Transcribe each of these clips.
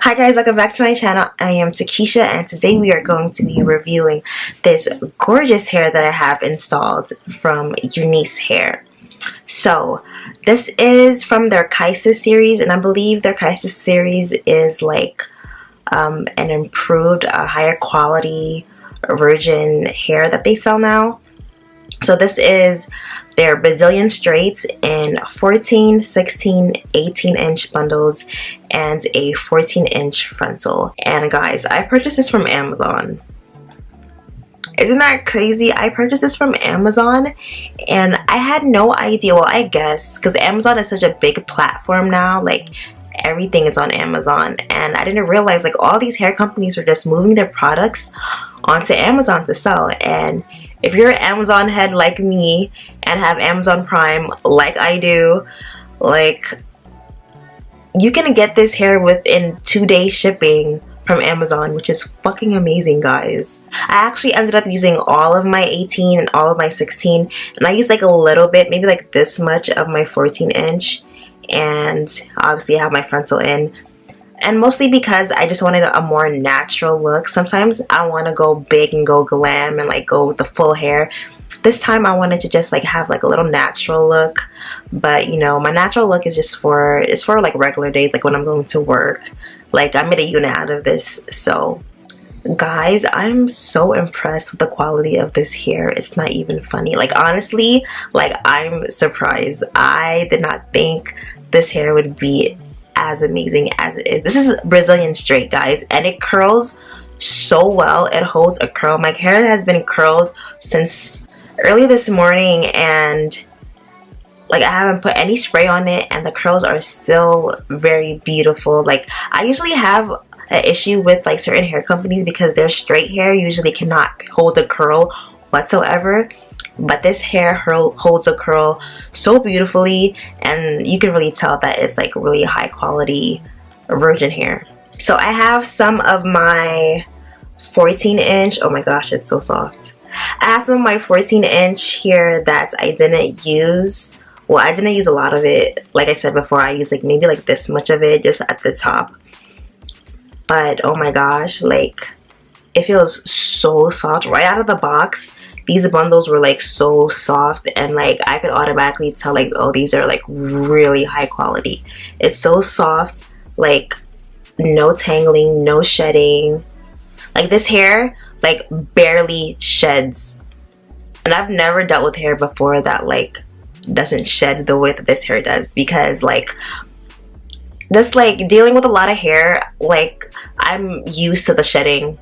Hi guys, welcome back to my channel. I am Takisha and today we are going to be reviewing this gorgeous hair that I have installed from Unice Hair. So this is from their Kysiss series, and I believe their Kysiss series is like an improved, higher quality virgin hair that they sell now. So this is their Brazilian straights in 14, 16, 18-inch bundles and a 14-inch frontal. And guys, I purchased this from Amazon. Isn't that crazy? I purchased this from Amazon and I had no idea. Well, I guess because Amazon is such a big platform now, like everything is on Amazon, and I didn't realize like all these hair companies were just moving their products onto Amazon to sell. And if you're an Amazon head like me and have Amazon Prime like I do, like you can get this hair within 2-day shipping from Amazon, which is fucking amazing, guys. I actually ended up using all of my 18 and all of my 16, and I used like a little bit, maybe like this much of my 14-inch, and obviously I have my frontal in. And mostly because I just wanted a more natural look. Sometimes I want to go big and go glam and like go with the full hair. This time I wanted to just like have like a little natural look. But you know, my natural look is just for like regular days, like when I'm going to work. Like I made a unit out of this. So guys, I'm so impressed with the quality of this hair. It's not even funny. Like honestly, like I'm surprised. I did not think this hair would be as amazing as it is. This is Brazilian straight, guys, and it curls so well. It holds a curl. My hair has been curled since early this morning, and like I haven't put any spray on it, and the curls are still very beautiful. Like I usually have an issue with like certain hair companies because their straight hair usually cannot hold a curl whatsoever. But this hair holds a curl so beautifully, and you can really tell that it's like really high quality virgin hair. So I have some of my 14-inch. Oh my gosh, it's so soft. I have some of my 14-inch here that I didn't use. Well, I didn't use a lot of it. Like I said before, I used like maybe like this much of it just at the top. But oh my gosh, like it feels so soft right out of the box. These bundles were like so soft, and like I could automatically tell like, oh, these are like really high quality. It's so soft, like no tangling, no shedding. Like this hair like barely sheds, and I've never dealt with hair before that like doesn't shed the way that this hair does, because like just like dealing with a lot of hair, like I'm used to the shedding.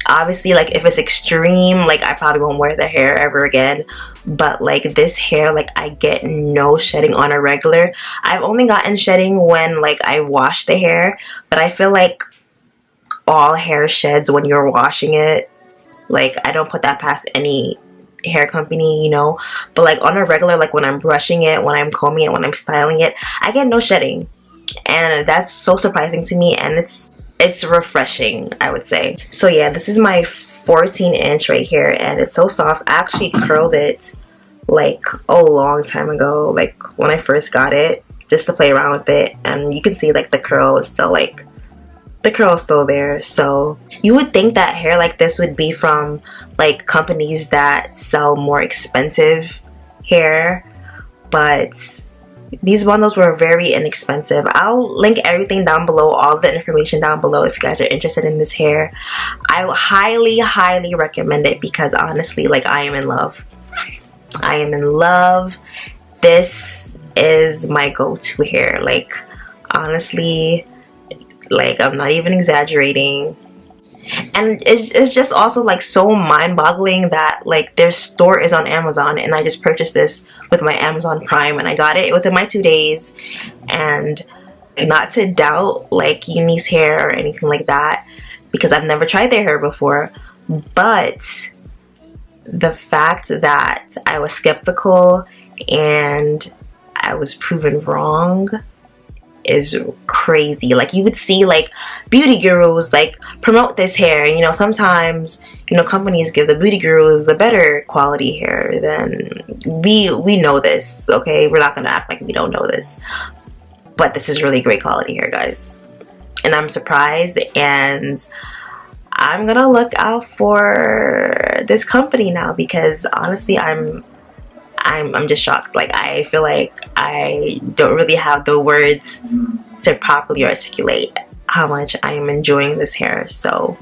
Obviously, like if it's extreme, like I probably won't wear the hair ever again, but like this hair, like I get no shedding on a regular. I've only gotten shedding when like I wash the hair, but I feel like all hair sheds when you're washing it. Like I don't put that past any hair company, you know, but like on a regular, like when I'm brushing it, when I'm combing it, when I'm styling it, I get no shedding, and that's so surprising to me, and it's refreshing, I would say. So yeah, this is my 14-inch right here, and it's so soft. I actually curled it like a long time ago, like when I first got it, just to play around with it, and you can see like the curl is still like, the curl is still there. So you would think that hair like this would be from like companies that sell more expensive hair, but these bundles were very inexpensive. I'll link everything down below, all the information down below if you guys are interested in this hair. I highly recommend it because honestly, like I am in love. I am in love. This is my go-to hair. Like honestly, like I'm not even exaggerating. And it's just also like so mind-boggling that like their store is on Amazon, and I just purchased this with my Amazon Prime, and I got it within my 2 days. And not to doubt like Unice Hair or anything like that, because I've never tried their hair before, but the fact that I was skeptical and I was proven wrong is crazy. Like you would see like beauty gurus like promote this hair, and you know, sometimes, you know, companies give the beauty gurus the better quality hair. Then we know this, okay? We're not gonna act like we don't know this. But this is really great quality hair, guys. and I'm surprised, and I'm gonna look out for this company now, because honestly I'm just shocked. Like, I feel like I don't really have the words to properly articulate how much I am enjoying this hair. So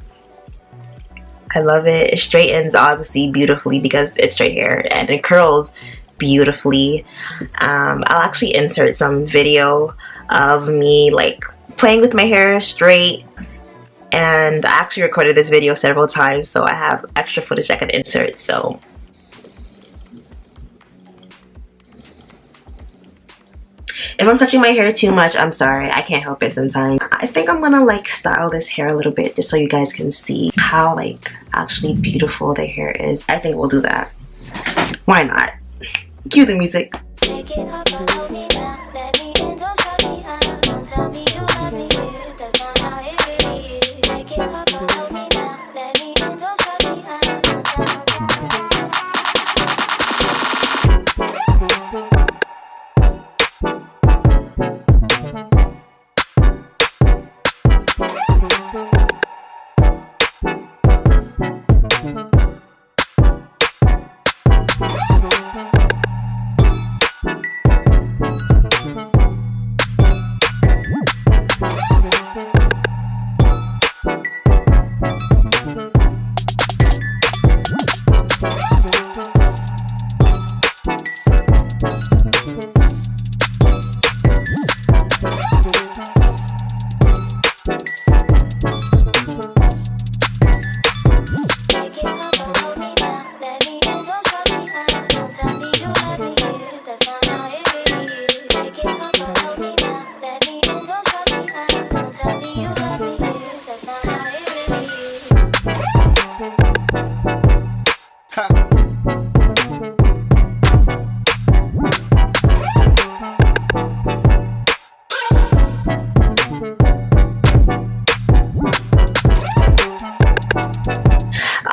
I love it. It straightens obviously beautifully because it's straight hair, and it curls beautifully. I'll actually insert some video of me like playing with my hair straight, and I actually recorded this video several times, so I have extra footage I can insert. So if I'm touching my hair too much, I'm sorry, I can't help it sometimes. I think I'm gonna like style this hair a little bit just so you guys can see how like actually beautiful the hair is. I think we'll do that. Why not? Cue the music.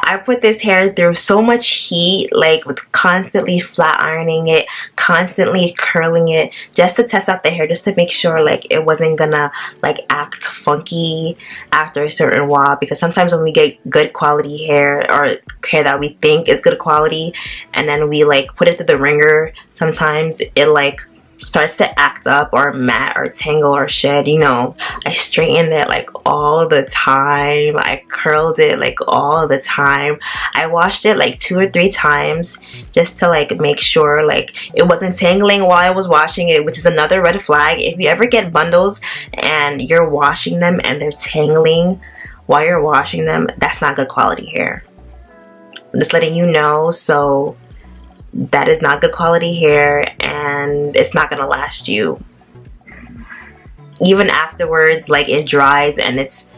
I put this hair through so much heat, like with constantly flat ironing it, constantly curling it, just to test out the hair, just to make sure like it wasn't gonna like act funky after a certain while. Because sometimes when we get good quality hair, or hair that we think is good quality, and then we like put it through the ringer, sometimes it like starts to act up or mat or tangle or shed, you know. I straightened it like all the time. I curled it like all the time. I washed it like 2 or 3 times just to like make sure like it wasn't tangling while I was washing it, which is another red flag. If you ever get bundles and you're washing them and they're tangling while you're washing them, that's not good quality hair. I'm just letting you know. So that is not good quality hair, and it's not gonna last you. Even afterwards, like it dries and it's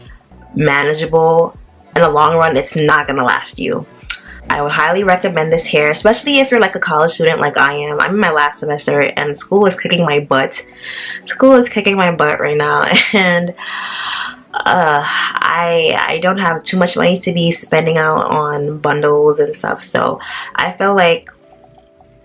manageable, in the long run it's not gonna last you. I would highly recommend this hair, especially if you're like a college student like I am. I'm in my last semester and school is kicking my butt. School is kicking my butt right now, and I don't have too much money to be spending out on bundles and stuff. So I feel like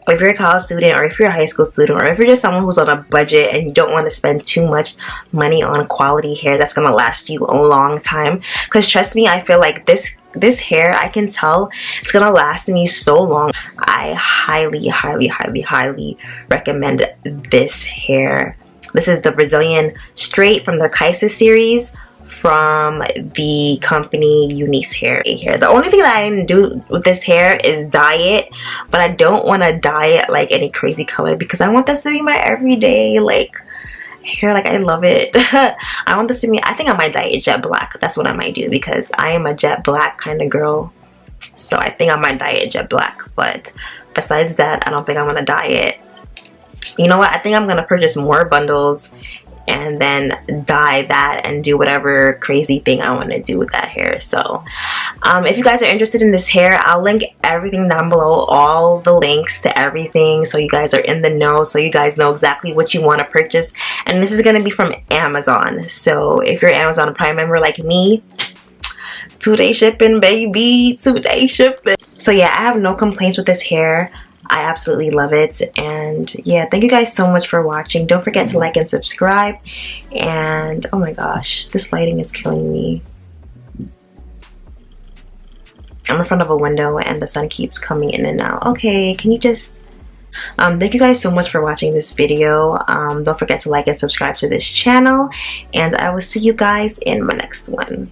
if you're a college student, or if you're a high school student, or if you're just someone who's on a budget and you don't want to spend too much money on quality hair that's gonna last you a long time, because trust me, I feel like this hair, I can tell it's gonna last me so long. I highly recommend this hair. This is the Brazilian straight from the Kysiss series from the company Unice Hair. The only thing that I didn't do with this hair is dye it, but I don't want to dye it like any crazy color, because I want this to be my everyday like hair. Like, I love it. I want this to be, I think I might dye it jet black. That's what I might do, because I am a jet black kind of girl. So I think I might dye it jet black, but besides that, I don't think I'm gonna dye it. You know what, I think I'm gonna purchase more bundles and then dye that and do whatever crazy thing I want to do with that hair. So if you guys are interested in this hair, I'll link everything down below, all the links to everything, so you guys are in the know, so you guys know exactly what you want to purchase. And this is going to be from Amazon. So if you're an Amazon Prime member like me, 2-day shipping, baby, 2-day shipping. So yeah, I have no complaints with this hair. I absolutely love it. And yeah, thank you guys so much for watching. Don't forget to like and subscribe. And oh my gosh, this lighting is killing me. I'm in front of a window and the sun keeps coming in and out. Okay, can you just... thank you guys so much for watching this video. Don't forget to like and subscribe to this channel. And I will see you guys in my next one.